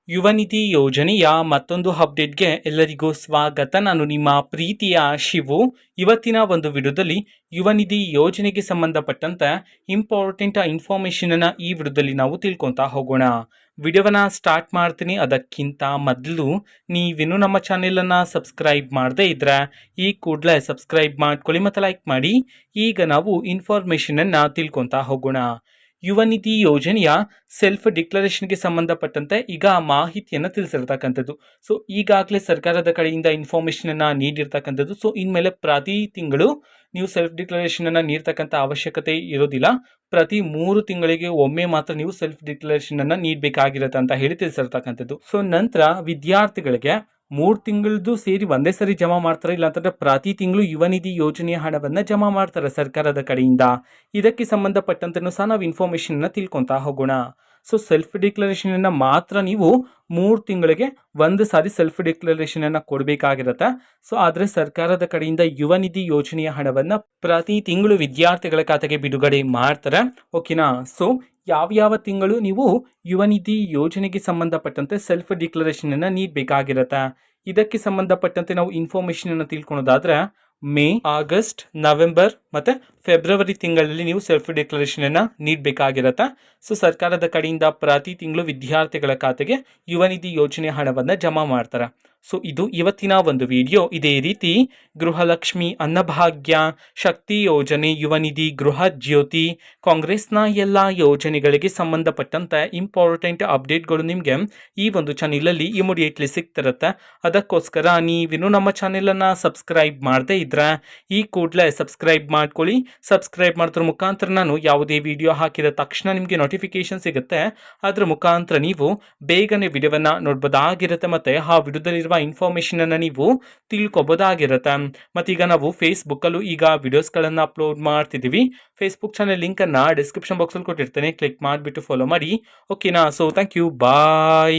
ಯುವ ನಿಧಿ ಯೋಜನೆಯ ಮತ್ತೊಂದು ಅಪ್ಡೇಟ್ಗೆ ಎಲ್ಲರಿಗೂ ಸ್ವಾಗತ. ನಾನು ನಿಮ್ಮ ಪ್ರೀತಿಯ ಶಿವು. ಇವತ್ತಿನ ಒಂದು ವಿಡಿಯೋದಲ್ಲಿ ಯುವ ನಿಧಿ ಯೋಜನೆಗೆ ಸಂಬಂಧಪಟ್ಟಂತೆ ಇಂಪಾರ್ಟೆಂಟ್ ಇನ್ಫಾರ್ಮೇಷನ್ ಅನ್ನ ಈ ವಿಡಿಯೋದಲ್ಲಿ ನಾವು ತಿಳ್ಕೊತಾ ಹೋಗೋಣ. ವಿಡಿಯೋವನ್ನ ಸ್ಟಾರ್ಟ್ ಮಾಡ್ತೀನಿ. ಅದಕ್ಕಿಂತ ಮೊದಲು ನೀವಿನ್ನೂ ನಮ್ಮ ಚಾನೆಲನ್ನು ಸಬ್ಸ್ಕ್ರೈಬ್ ಮಾಡದೇ ಇದ್ರೆ ಈ ಕೂಡಲೇ ಸಬ್ಸ್ಕ್ರೈಬ್ ಮಾಡ್ಕೊಳ್ಳಿ ಮತ್ತು ಲೈಕ್ ಮಾಡಿ. ಈಗ ನಾವು ಇನ್ಫಾರ್ಮೇಷನನ್ನು ತಿಳ್ಕೊತಾ ಹೋಗೋಣ. ಯುವ ನಿಧಿ ಯೋಜನೆಯ ಸೆಲ್ಫ್ ಡಿಕ್ಲರೇಷನ್ಗೆ ಸಂಬಂಧಪಟ್ಟಂತೆ ಈಗ ಮಾಹಿತಿಯನ್ನು ತಿಳಿಸಿರ್ತಕ್ಕಂಥದ್ದು. ಸೊ ಈಗಾಗಲೇ ಸರ್ಕಾರದ ಕಡೆಯಿಂದ ಇನ್ಫಾರ್ಮೇಷನನ್ನು ನೀಡಿರ್ತಕ್ಕಂಥದ್ದು. ಸೊ ಇನ್ಮೇಲೆ ಪ್ರತಿ ತಿಂಗಳು ನೀವು ಸೆಲ್ಫ್ ಡಿಕ್ಲರೇಷನನ್ನು ನೀಡ್ತಕ್ಕಂಥ ಅವಶ್ಯಕತೆ ಇರೋದಿಲ್ಲ. ಪ್ರತಿ 3 ತಿಂಗಳಿಗೆ ಒಮ್ಮೆ ಮಾತ್ರ ನೀವು ಸೆಲ್ಫ್ ಡಿಕ್ಲರೇಷನನ್ನು ನೀಡಬೇಕಾಗಿರುತ್ತೆ ಅಂತ ಹೇಳಿ ತಿಳಿಸಿರ್ತಕ್ಕಂಥದ್ದು. ಸೊ ನಂತರ ವಿದ್ಯಾರ್ಥಿಗಳಿಗೆ 3 ತಿಂಗಳದ್ದು ಸೇರಿ ಒಂದೇ ಸರಿ ಜಮಾ ಮಾಡ್ತಾರೆ, ಇಲ್ಲಾಂತಂದ್ರೆ ಪ್ರತಿ ತಿಂಗಳು ಯುವ ನಿಧಿ ಯೋಜನೆಯ ಹಣವನ್ನು ಜಮಾ ಮಾಡ್ತಾರೆ ಸರ್ಕಾರದ ಕಡೆಯಿಂದ. ಇದಕ್ಕೆ ಸಂಬಂಧಪಟ್ಟಂತೆ ಸಹ ನಾವು ಇನ್ಫಾರ್ಮೇಷನ್ ತಿಳ್ಕೊತಾ ಹೋಗೋಣ. ಸೊ ಸೆಲ್ಫ್ ಡಿಕ್ಲರೇಷನ್ ಮಾತ್ರ ನೀವು 3 ತಿಂಗಳಿಗೆ ಒಂದು ಸಾರಿ ಸೆಲ್ಫ್ ಡಿಕ್ಲರೇಷನ್ ಅನ್ನ ಕೊಡಬೇಕಾಗಿರುತ್ತೆ. ಸೊ ಆದರೆ ಸರ್ಕಾರದ ಕಡೆಯಿಂದ ಯುವ ನಿಧಿ ಯೋಜನೆಯ ಹಣವನ್ನು ಪ್ರತಿ ತಿಂಗಳು ವಿದ್ಯಾರ್ಥಿಗಳ ಖಾತೆಗೆ ಬಿಡುಗಡೆ ಮಾಡ್ತಾರೆ. ಓಕೆನಾ. ಸೊ ಯಾವ ತಿಂಗಳು ನೀವು ಯುವ ನಿಧಿ ಯೋಜನೆಗೆ ಸಂಬಂಧಪಟ್ಟಂತೆ ಸೆಲ್ಫ್ ಡಿಕ್ಲರೇಷನ್ ಅನ್ನ ನೀಡಬೇಕಾಗಿರುತ್ತೆ. ಇದಕ್ಕೆ ಸಂಬಂಧಪಟ್ಟಂತೆ ನಾವು ಇನ್ಫಾರ್ಮೇಷನ್ ಅನ್ನು ತಿಳ್ಕೊಳೋದಾದ್ರೆ ಮೇ, ಆಗಸ್ಟ್, ನವೆಂಬರ್ ಮತ್ತು ಫೆಬ್ರವರಿ ತಿಂಗಳಲ್ಲಿ ನೀವು ಸೆಲ್ಫ್ ಡಿಕ್ಲರೇಷನ್ ಅನ್ನು ನೀಡಬೇಕಾಗಿರುತ್ತೆ. ಸೊ ಸರ್ಕಾರದ ಕಡೆಯಿಂದ ಪ್ರತಿ ತಿಂಗಳು ವಿದ್ಯಾರ್ಥಿಗಳ ಖಾತೆಗೆ ಯುವ ನಿಧಿ ಯೋಜನೆ ಹಣವನ್ನು ಜಮಾ ಮಾಡ್ತಾರೆ. ಸೊ ಇದು ಇವತ್ತಿನ ಒಂದು ವಿಡಿಯೋ. ಇದೇ ರೀತಿ ಗೃಹಲಕ್ಷ್ಮಿ, ಅನ್ನಭಾಗ್ಯ, ಶಕ್ತಿ ಯೋಜನೆ, ಯುವ ನಿಧಿ, ಗೃಹ ಜ್ಯೋತಿ, ಕಾಂಗ್ರೆಸ್ನ ಎಲ್ಲ ಯೋಜನೆಗಳಿಗೆ ಸಂಬಂಧಪಟ್ಟಂತೆ ಇಂಪಾರ್ಟೆಂಟ್ ಅಪ್ಡೇಟ್ಗಳು ನಿಮಗೆ ಈ ಒಂದು ಚಾನೆಲಲ್ಲಿ ಇಮಿಡಿಯೇಟ್ಲಿ ಸಿಗ್ತಿರುತ್ತೆ. ಅದಕ್ಕೋಸ್ಕರ ನೀವಿನ್ನೂ ನಮ್ಮ ಚಾನೆಲನ್ನು ಸಬ್ಸ್ಕ್ರೈಬ್ ಮಾಡದೇ ಇದ್ರೆ ಈ ಕೂಡಲೇ ಸಬ್ಸ್ಕ್ರೈಬ್ ಮಾಡ್ಕೊಳ್ಳಿ. ಸಬ್ಸ್ಕ್ರೈಬ್ ಮಾಡೋದ್ರ ಮುಖಾಂತರ ನಾನು ಯಾವುದೇ ವಿಡಿಯೋ ಹಾಕಿದ ತಕ್ಷಣ ನಿಮಗೆ ನೋಟಿಫಿಕೇಶನ್ ಸಿಗುತ್ತೆ. ಅದರ ಮುಖಾಂತರ ನೀವು ಬೇಗನೆ ವಿಡಿಯೋವನ್ನು ನೋಡ್ಬೋದಾಗಿರುತ್ತೆ ಮತ್ತು ಆ ವಿಡಿಯೋದಲ್ಲಿರುವ ಇನ್ಫಾರ್ಮೇಷನ್ ಅನ್ನು ನೀವು ತಿಳ್ಕೊಬೋದಾಗಿರುತ್ತೆ. ಮತ್ತೀಗ ನಾವು ಫೇಸ್ಬುಕ್ಕಲ್ಲೂ ಈಗ ವಿಡಿಯೋಸ್ಗಳನ್ನು ಅಪ್ಲೋಡ್ ಮಾಡ್ತಿದ್ದೀವಿ. ಫೇಸ್ಬುಕ್ ಚಾನೆಲ್ ಲಿಂಕನ್ನು ಡಿಸ್ಕ್ರಿಪ್ಷನ್ ಬಾಕ್ಸಲ್ಲಿ ಕೊಟ್ಟಿರ್ತೇನೆ, ಕ್ಲಿಕ್ ಮಾಡಿಬಿಟ್ಟು ಫಾಲೋ ಮಾಡಿ. ಓಕೆನಾ. So thank you, bye.